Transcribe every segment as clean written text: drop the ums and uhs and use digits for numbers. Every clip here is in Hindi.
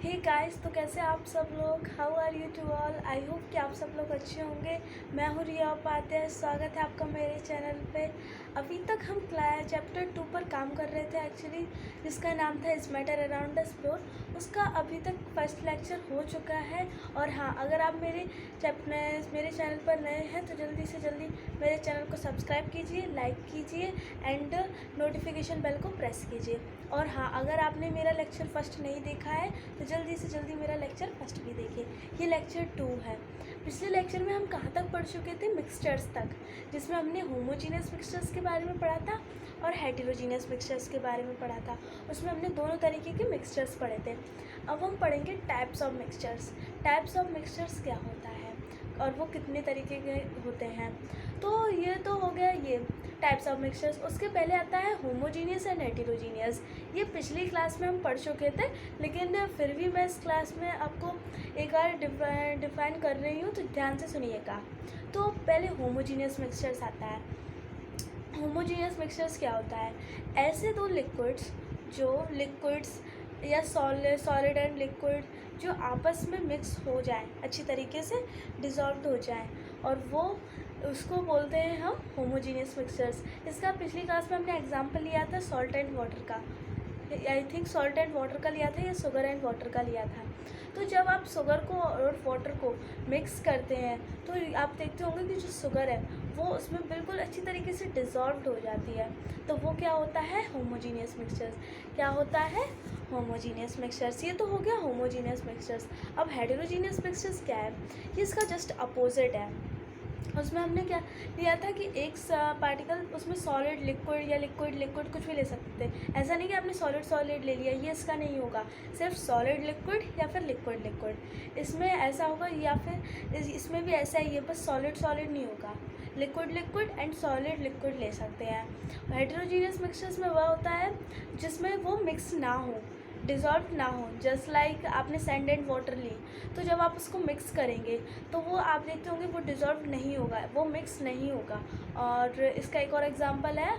हे गाइस, तो कैसे आप सब लोग? How are you to all? I hope कि आप सब लोग अच्छे होंगे। मैं हूँ रिया उपाध्याय, स्वागत है आपका मेरे चैनल पे। अभी तक हम चैप्टर 2 पर काम कर रहे थे एक्चुअली, जिसका नाम था इस मैटर अराउंड द फ्लोर। उसका अभी तक फर्स्ट लेक्चर हो चुका है। और हाँ, अगर आप मेरे चैनल पर नए हैं तो जल्दी से जल्दी मेरे चैनल को सब्सक्राइब कीजिए, लाइक कीजिए एंड नोटिफिकेशन बेल को प्रेस कीजिए। और हाँ, अगर आपने मेरा लेक्चर फर्स्ट नहीं देखा है तो जल्दी से जल्दी मेरा लेक्चर फर्स्ट भी देखिए। ये लेक्चर 2 है। पिछले लेक्चर में हम कहाँ तक पढ़ चुके थे? मिक्सचर्स तक, जिसमें हमने होमोजीनियस मिक्सचर्स के बारे में पढ़ा था और हेटेरोजीनियस मिक्सचर्स के बारे में पढ़ा था। उसमें हमने दोनों तरीके के मिक्सचर्स पढ़े थे। अब हम पढ़ेंगे types of mixtures. Types of mixtures क्या होता है और वो कितने तरीके के होते हैं। तो ये तो हो गया ये टाइप्स ऑफ मिक्सचर्स। उसके पहले आता है होमोजीनियस एंड हेटेरोजीनियस। ये पिछली क्लास में हम पढ़ चुके थे, लेकिन फिर भी मैं इस क्लास में आपको एक बार डिफाइन कर रही हूँ, तो ध्यान से सुनिएगा। तो पहले होमोजीनियस मिक्सचर्स आता है। होमोजीनियस मिक्सचर्स क्या होता है? ऐसे दो लिक्विड्स या सॉलिड एंड लिक्विड जो आपस में मिक्स हो जाए, अच्छी तरीके से डिज़ोल्व हो जाए, और वो उसको बोलते हैं हम होमोजीनियस मिक्सचर्स। इसका पिछली क्लास में हमने एग्जांपल लिया था सॉल्ट एंड वाटर का। I think salt and water का लिया था या शुगर एंड वाटर का लिया था। तो जब आप शुगर को और वाटर को मिक्स करते हैं तो आप देखते होंगे कि जो शुगर है वो उसमें बिल्कुल अच्छी तरीके से डिज़ोल्व हो जाती है। तो वो क्या होता है? Homogeneous mixtures. क्या होता है? Homogeneous mixtures. ये तो हो गया होमोजीनियस मिक्सचर्स। अब हेटेरोजीनियस मिक्सचर्स क्या है? ये इसका जस्ट अपोजिट है। उसमें हमने क्या लिया था कि एक पार्टिकल, उसमें सॉलिड लिक्विड या लिक्विड लिक्विड कुछ भी ले सकते थे। ऐसा नहीं कि आपने सॉलिड ले लिया, ये इसका नहीं होगा। सिर्फ सॉलिड लिक्विड या फिर लिक्विड लिक्विड इसमें ऐसा होगा, या फिर इसमें भी ऐसा ही है, बस सॉलिड नहीं होगा। Liquid liquid and solid liquid ले सकते हैं। हेटेरोजीनियस मिक्सचर्स में वह होता है जिसमें वो मिक्स ना हो, डिज़ोल्व ना हो। जस्ट लाइक आपने सैंड एंड वाटर ली, तो जब आप उसको मिक्स करेंगे तो वो आप देखते होंगे वो डिज़ोल्व नहीं होगा, वो मिक्स नहीं होगा। और इसका एक और एग्जांपल है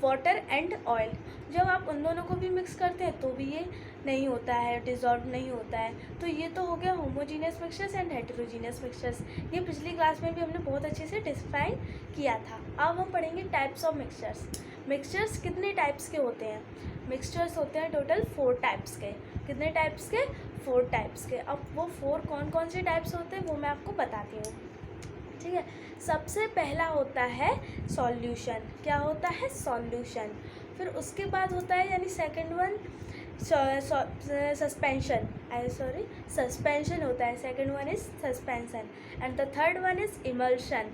वाटर एंड ऑयल। जब आप उन दोनों को भी मिक्स करते हैं तो भी ये नहीं होता है, डिज़ोल्व नहीं होता है। तो ये तो हो गया homogeneous mixtures and heterogeneous mixtures. ये पिछली क्लास में भी हमने बहुत अच्छे से डिफाइन किया था। अब हम पढ़ेंगे टाइप्स ऑफ मिक्सचर्स। मिक्सचर्स कितने टाइप्स के होते हैं? मिक्सचर्स होते हैं टोटल 4 टाइप्स के। कितने टाइप्स के? 4 टाइप्स के। अब वो 4 कौन कौन से टाइप्स होते हैं वो मैं आपको बताती हूँ, ठीक है। सबसे पहला होता है सॉल्यूशन। क्या होता है? सॉल्यूशन। फिर उसके बाद होता है, यानी सेकंड वन सस्पेंशन। सस्पेंशन होता है। Second one is suspension and the third one is emulsion.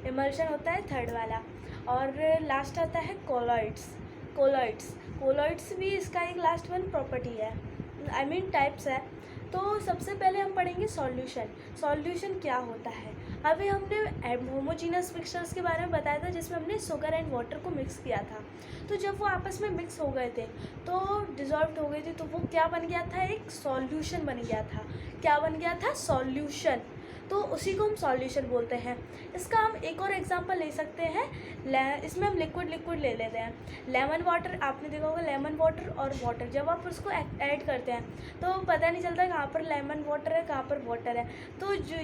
Emulsion होता है थर्ड वाला। और लास्ट आता है कोलॉइड्स। कोलॉइड्स भी इसका एक लास्ट वन प्रॉपर्टी है, आई मीन टाइप्स है। तो सबसे पहले हम पढ़ेंगे सॉल्यूशन। सॉल्यूशन क्या होता है? अभी हमने होमोजीनियस मिक्सचर्स के बारे में बताया था, जिसमें हमने शुगर एंड वाटर को मिक्स किया था। तो जब वो आपस में मिक्स हो गए थे तो डिज़ोल्व हो गए थे, तो वो क्या बन गया था? एक सॉल्यूशन बन गया था। क्या बन गया था? सॉल्यूशन। तो उसी को हम सॉल्यूशन बोलते हैं। इसका हम एक और एग्जांपल ले सकते हैं। इसमें हम लिक्विड ले लेते हैं। लेमन वाटर, आपने देखा होगा लेमन वाटर और वाटर, जब आप उसको ऐड करते हैं तो पता नहीं चलता कहाँ पर लेमन वाटर है, कहाँ पर वाटर है। तो जो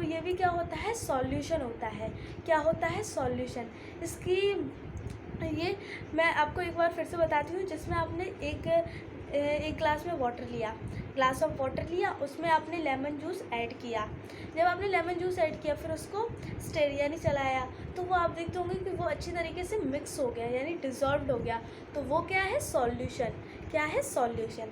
ये भी क्या होता है? सॉल्यूशन होता है। क्या होता है? सॉल्यूशन। इसकी ये मैं आपको एक बार फिर से बताती हूँ। जिसमें आपने एक ग्लास में वाटर लिया, ग्लास ऑफ वाटर लिया, उसमें आपने लेमन जूस ऐड किया। जब आपने लेमन जूस ऐड किया फिर उसको स्टेर यानी चलाया, तो वो आप देखते होंगे कि वो अच्छी तरीके से मिक्स हो गया, यानी डिज़ोल्व हो गया। तो वो क्या है? सॉल्यूशन। क्या है? सॉल्यूशन।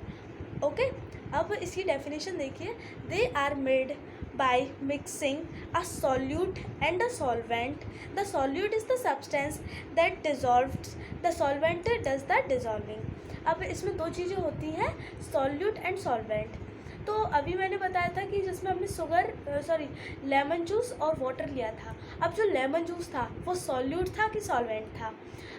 ओके। अब इसकी डेफिनेशन देखिए। They are made by mixing a solute and a solvent. The solute is the substance that dissolves, the solvent does the dissolving. अब इसमें दो चीज़ें होती हैं, सॉल्यूट एंड सॉल्वेंट। तो अभी मैंने बताया था कि जिसमें हमने लेमन जूस और वाटर लिया था। अब जो लेमन जूस था वो सॉल्यूट था कि सॉल्वेंट था?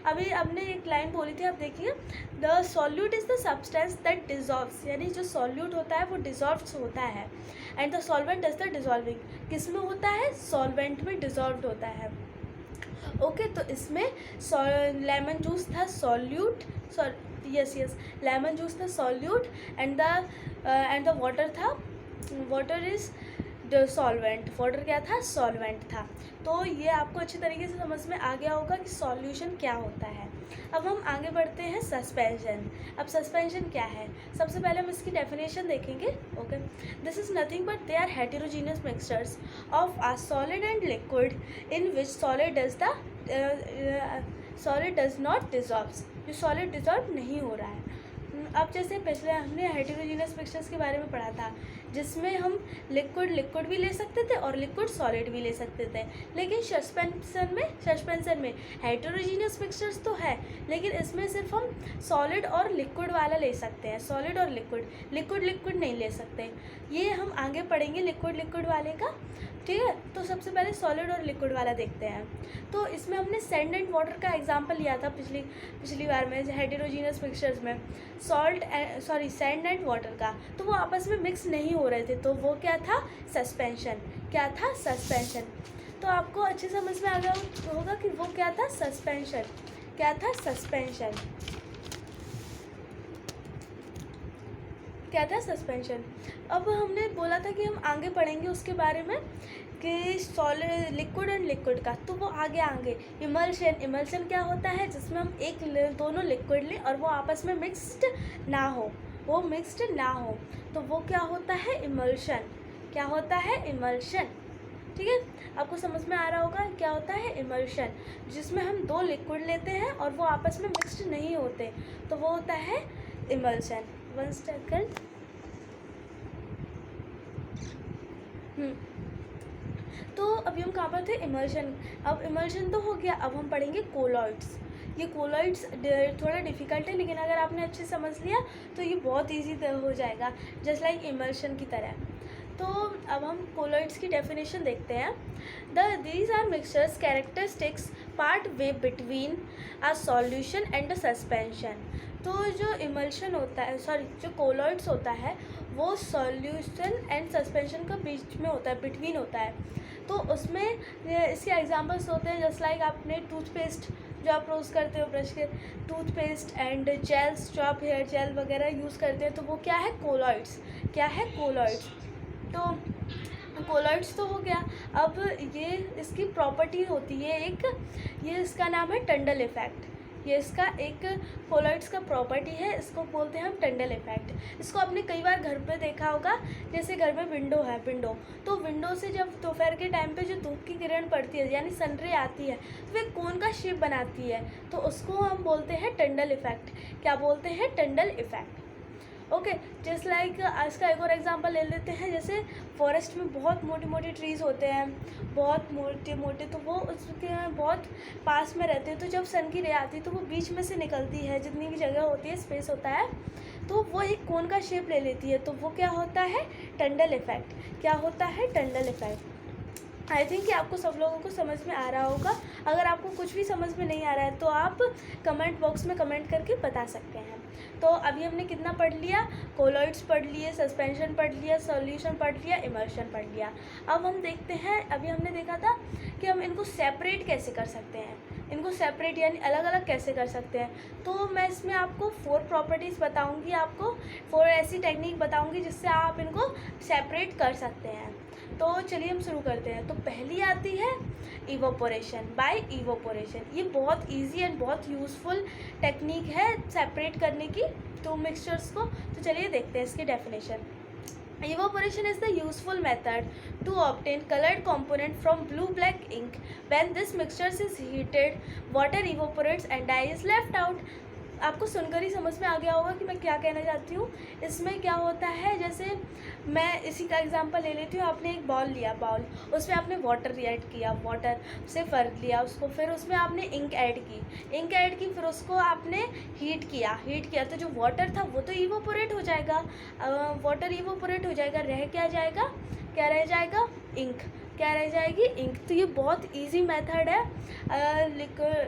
अभी हमने एक लाइन बोली थी, आप देखिए, the solute is the substance that dissolves, यानी जो सॉल्यूट होता है वो डिज़ोल्व्स होता है, and the solvent does the dissolving. किस में होता है? सॉल्वेंट में डिज़ोल्व होता है। ओके। तो इसमें लेमन जूस था solute, yes yes, lemon juice था सॉल्यूट एंड द वाटर था, water is the solvent, water क्या था, सॉल्वेंट था। तो ये आपको अच्छी तरीके से समझ में आ गया होगा कि सॉल्यूशन क्या होता है। अब हम आगे बढ़ते हैं सस्पेंशन। अब सस्पेंशन क्या है, सबसे पहले हम इसकी डेफिनेशन देखेंगे। Okay, this is nothing but they are heterogeneous mixtures of a solid and liquid in which solid does not dissolves, जो सॉलिड डिजॉल्व नहीं हो रहा है। अब जैसे पिछले हमने हेटेरोजीनियस मिक्सचर्स के बारे में पढ़ा था, जिसमें हम लिक्विड भी ले सकते थे और लिक्विड सॉलिड भी ले सकते थे, लेकिन सस्पेंशन में हेटेरोजीनियस मिक्सचर्स तो है, लेकिन इसमें सिर्फ हम सॉलिड और लिक्विड वाला ले सकते हैं, सॉलिड और लिक्विड नहीं ले सकते। ये हम आगे पढ़ेंगे लिक्विड वाले का, ठीक है। तो सबसे पहले सॉलिड और लिक्विड वाला देखते हैं। तो इसमें हमने सैंड एंड वाटर का एग्जांपल लिया था पिछली बार में हेटेरोजीनियस मिक्सचर्स में, सैंड एंड वाटर का, तो वो आपस में मिक्स नहीं हो रहे थे, तो वो क्या था, सस्पेंशन। क्या था, सस्पेंशन। तो आपको अच्छे समझ में आ गया होगा कि वो क्या था, सस्पेंशन। क्या था, सस्पेंशन। क्या था, सस्पेंशन। अब हमने बोला था कि हम आगे पढ़ेंगे उसके बारे में कि सॉलिड लिक्विड एंड लिक्विड का, तो वो आगे इमल्शन क्या होता है, जिसमें हम दोनों लिक्विड लें और वो आपस में मिक्स्ड ना हो, तो वो क्या होता है, इमल्शन। क्या होता है, इमल्शन। ठीक है, आपको समझ में आ रहा होगा क्या होता है, इमल्शन, जिसमें हम दो लिक्विड लेते हैं और वो आपस में मिक्स्ड नहीं होते, तो वो होता है इमल्शन। 1 सेकंड। तो अभी हम कहाँ पर थे, इमल्शन। अब इमल्शन तो हो गया, अब हम पढ़ेंगे कोलॉइड्स। ये कोलॉइड्स थोड़ा डिफ़िकल्ट है, लेकिन अगर आपने अच्छे समझ लिया तो ये बहुत ईजी हो जाएगा, जस्ट लाइक इमल्शन की तरह। तो अब हम कोलॉइड्स की डेफिनेशन देखते हैं। These are mixtures characteristics part way between a solution and a suspension. तो जो इमल्शन होता है, जो कोलॉइड्स होता है, वो सॉल्यूशन एंड सस्पेंशन का बीच में होता है, बिटवीन होता है। तो उसमें इसके एग्जांपल्स होते हैं, जस्ट लाइक आपने टूथपेस्ट जो आप रोज़ करते हो, ब्रश के टूथपेस्ट एंड जेल्स जो आप हेयर जेल वगैरह यूज़ करते हैं, तो वो क्या है, कोलॉइड्स। क्या है, कोलॉइड्स। तो कोलॉइड्स तो हो गया। अब ये इसकी प्रॉपर्टी होती है ये इसका नाम है टंडल इफ़ेक्ट। ये इसका एक कोलॉइड्स का प्रॉपर्टी है, इसको बोलते हैं हम टंडल इफ़ेक्ट। इसको आपने कई बार घर पे देखा होगा, जैसे घर में विंडो है, तो विंडो से जब दोपहर के टाइम पे जो धूप की किरण पड़ती है, यानी सनरे आती है, तो वे कोन का शेप बनाती है, तो उसको हम बोलते हैं टंडल इफ़ेक्ट। क्या बोलते हैं, टंडल इफ़ेक्ट। ओके, जस्ट लाइक इसका एक और एग्जांपल ले लेते हैं। जैसे फॉरेस्ट में बहुत मोटे ट्रीज़ होते हैं, बहुत मोटे, तो वो उसके बहुत पास में रहते हैं, तो जब सन की रे आती है तो वो बीच में से निकलती है, जितनी भी जगह होती है, स्पेस होता है, तो वो एक कोन का शेप ले लेती है, तो वो क्या होता है, टंडल इफ़ेक्ट। क्या होता है, टंडल इफ़ेक्ट। आई थिंक कि आपको सब लोगों को समझ में आ रहा होगा। अगर आपको कुछ भी समझ में नहीं आ रहा है तो आप कमेंट बॉक्स में कमेंट करके बता सकते हैं। तो अभी हमने कितना पढ़ लिया, कोलॉइड्स पढ़ लिए, सस्पेंशन पढ़ लिया, सॉल्यूशन पढ़ लिया, इमल्शन पढ़ लिया। अब हम देखते हैं, अभी हमने देखा था कि हम इनको सेपरेट कैसे कर सकते हैं, इनको सेपरेट यानी अलग अलग कैसे कर सकते हैं। तो मैं इसमें आपको 4 प्रॉपर्टीज़ बताऊँगी, आपको 4 ऐसी टेक्निक बताऊँगी जिससे आप इनको सेपरेट कर सकते हैं। तो चलिए हम शुरू करते हैं। तो पहली आती है इवोपोरेशन, बाय इवोपोरेशन। ये बहुत इजी एंड बहुत यूज़फुल टेक्निक है सेपरेट करने की टू मिक्सचर्स को। तो चलिए देखते हैं इसकी definition. Evaporation is the useful method to obtain colored component from blue-black ink. When this mixture is heated, water evaporates and dye is left out. आपको सुनकर ही समझ में आ गया होगा कि मैं क्या कहना चाहती हूँ। इसमें क्या होता है, जैसे मैं इसी का एग्जांपल ले लेती हूँ। आपने एक बाउल लिया, उसमें आपने वाटर ऐड किया, वाटर से फर लिया उसको, फिर उसमें आपने इंक ऐड की, फिर उसको आपने हीट किया तो जो वाटर था वो तो इवोपोरेट हो जाएगा, वाटर इवोपोरेट हो जाएगा, रह क्या रह जाएगा, इंक। क्या रह जाएगी, इंक। तो ये बहुत इजी मेथड है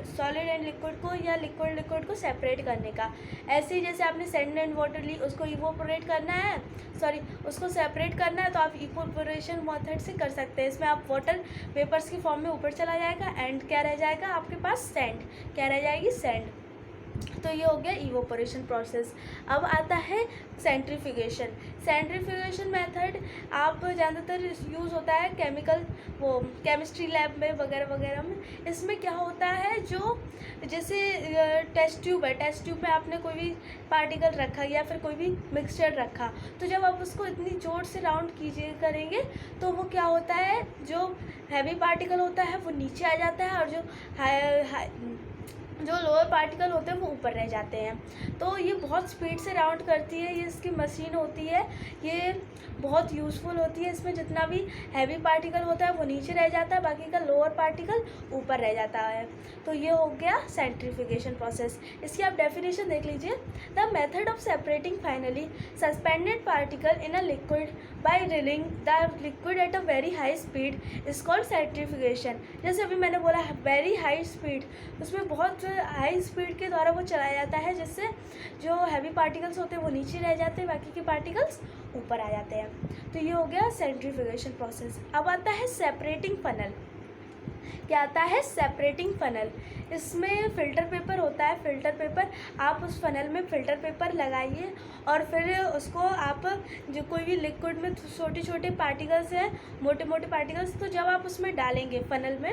सॉलिड एंड लिक्विड को या लिक्विड को सेपरेट करने का। ऐसे ही जैसे आपने सैंड एंड वाटर ली, उसको इवोपोरेट करना है, उसको सेपरेट करना है, तो आप इवोपोरेशन मेथड से कर सकते हैं। इसमें आप वाटर वेपर्स की फॉर्म में ऊपर चला जाएगा एंड क्या रह जाएगा आपके पास, सैंड। क्या रह जाएगी, सैंड। तो ये हो गया इवोपोरेशन प्रोसेस। अब आता है सेंट्रीफ्यूगेशन। सेंट्रीफ्यूगेशन मेथड आप ज़्यादातर यूज़ होता है केमिस्ट्री लैब में वगैरह वगैरह में। इसमें क्या होता है, जो जैसे टेस्ट ट्यूब है, टेस्ट ट्यूब में आपने कोई भी पार्टिकल रखा या फिर कोई भी मिक्सचर रखा, तो जब आप उसको इतनी जोर से राउंड करेंगे तो वो क्या होता है, जो हैवी पार्टिकल होता है वो नीचे आ जाता है और जो लोअर पार्टिकल होते हैं वो ऊपर रह जाते हैं। तो ये बहुत स्पीड से राउंड करती है, ये इसकी मशीन होती है, ये बहुत यूज़फुल होती है। इसमें जितना भी हैवी पार्टिकल होता है वो नीचे रह जाता है, बाकी का लोअर पार्टिकल ऊपर रह जाता है। तो ये हो गया सेंट्रीफ्यूगेशन प्रोसेस। इसकी आप डेफिनेशन देख लीजिए। The method of separating finely suspended particle in a liquid by reeling the liquid at a very high speed is called centrifugation. जैसे अभी मैंने बोला है वेरी हाई स्पीड, उसमें बहुत हाई स्पीड के द्वारा वो चलाया जाता है, जिससे जो हैवी पार्टिकल्स होते हैं वो नीचे रह जाते हैं, बाकी के पार्टिकल्स ऊपर आ जाते हैं। तो ये हो गया सेंट्रीफ्यूगेशन प्रोसेस। अब आता है सेपरेटिंग फनल। क्या आता है, सेपरेटिंग फनल। इसमें फ़िल्टर पेपर होता है, फ़िल्टर पेपर आप उस फनल में फ़िल्टर पेपर लगाइए और फिर उसको आप जो कोई भी लिक्विड में छोटे छोटे पार्टिकल्स हैं, मोटे मोटे पार्टिकल्स, तो जब आप उसमें डालेंगे फनल में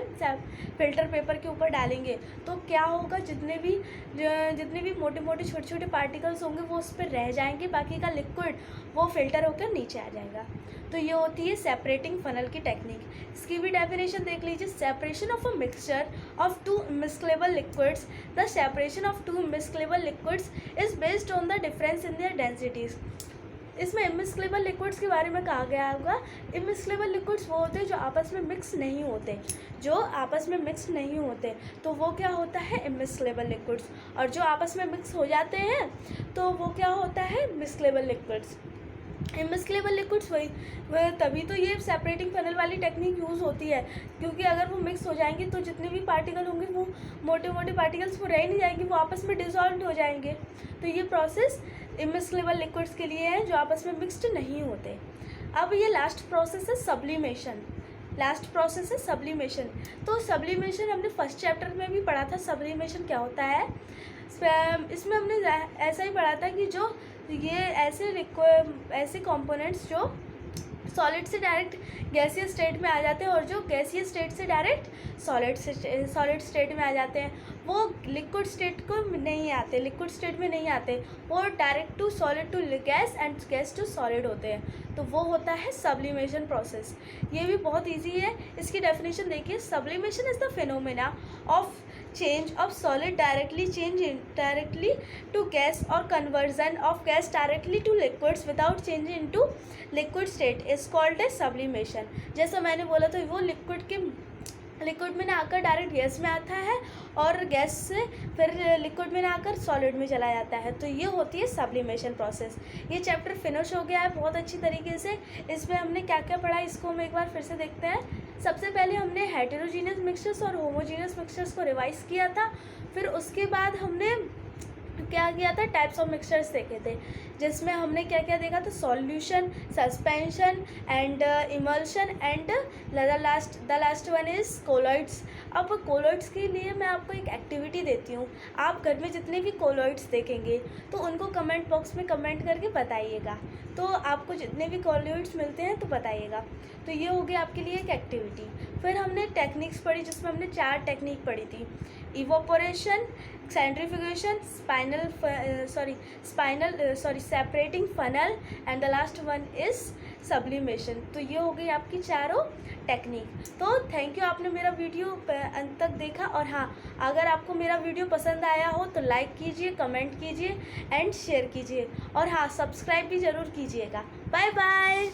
फ़िल्टर पेपर के ऊपर डालेंगे तो क्या होगा, जितने भी मोटे मोटे छोटे छोटे पार्टिकल्स होंगे वो उस पर रह जाएंगे, बाकी का लिक्विड वो फ़िल्टर होकर नीचे आ जाएगा। तो ये होती है सेपरेटिंग फनल की टेक्निक। इसकी भी डेफिनेशन देख लीजिए। Separation of a mixture of two miscible liquids. The separation of two miscible liquids is based on the difference in their densities. इसमें इमिस्केलेबल लिक्विड्स के बारे में कहा गया होगा। इमिस्केलेबल लिक्विड्स वो होते हैं जो आपस में मिक्स नहीं होते, तो वो क्या होता है, इमिस्केलेबल लिक्विड्स। और जो आपस में मिक्स हो जाते हैं तो वो क्या होता है, मिस्केलेबल लिक्विड्स। इमिस्केलेबल लिक्विड्स वही तभी तो ये सेपरेटिंग फनल वाली टेक्निक यूज़ होती है, क्योंकि अगर वो मिक्स हो जाएंगे तो जितने भी पार्टिकल होंगे वो मोटे मोटे पार्टिकल्स वो रह नहीं जाएंगे, वो आपस में डिसॉल्व हो जाएंगे। तो ये प्रोसेस इमिस्केलेबल लिक्विड्स के लिए है जो आपस में मिक्सड नहीं होते। अब ये लास्ट प्रोसेस है सब्लिमेशन। तो सब्लिमेशन हमने फर्स्ट चैप्टर में भी पढ़ा था। सब्लिमेशन क्या होता है, इसमें हमने ऐसा ही पढ़ा था कि जो ये ऐसे कंपोनेंट्स जो सॉलिड से डायरेक्ट गैसीय स्टेट में आ जाते हैं और जो गैसीय स्टेट से डायरेक्ट सॉलिड स्टेट में आ जाते हैं, वो लिक्विड स्टेट में नहीं आते, वो direct to solid to gas and gas to solid होते हैं। तो वो होता है सब्लिमेशन प्रोसेस। ये भी बहुत इजी है। इसकी डेफिनेशन देखिए। Sublimation is the phenomena of change of solid directly to gas or conversion of gas directly to liquids without changing into liquid state is called as sublimation। जैसा मैंने बोला था, वो लिक्विड में ना आकर डायरेक्ट गैस में आता है और गैस से फिर लिक्विड में ना आकर सॉलिड में चला जाता है। तो ये होती है सब्लिमेशन प्रोसेस। ये चैप्टर फिनिश हो गया है बहुत अच्छी तरीके से। इसमें हमने क्या क्या पढ़ा इसको हम एक बार फिर से देखते हैं। सबसे पहले हमने हेटेरोजीनियस मिक्सचर्स और होमोजीनियस मिक्सचर्स को रिवाइज किया था। फिर उसके बाद हमने क्या किया था, टाइप्स ऑफ मिक्सचर्स देखे थे, जिसमें हमने क्या क्या देखा था, solution, suspension and emulsion and the last one is colloids. अब कोलॉइड्स के लिए मैं आपको एक एक्टिविटी देती हूँ। आप घर में जितने भी कोलॉइड्स देखेंगे तो उनको कमेंट बॉक्स में कमेंट करके बताइएगा। तो आपको जितने भी कोलॉइड्स मिलते हैं तो बताइएगा। तो ये हो गया आपके लिए एक एक्टिविटी। फिर हमने टेक्निक्स पढ़ी, जिसमें हमने 4 टेक्निक पढ़ी थी। Evaporation, centrifugation, separating funnel and the last one is sublimation. तो ये हो गई आपकी चारों टेक्निक। तो थैंक यू, आपने मेरा वीडियो अंत तक देखा। और हाँ, अगर आपको मेरा वीडियो पसंद आया हो तो लाइक कीजिए, कमेंट कीजिए एंड शेयर कीजिए। और हाँ, सब्सक्राइब भी ज़रूर कीजिएगा। Bye bye.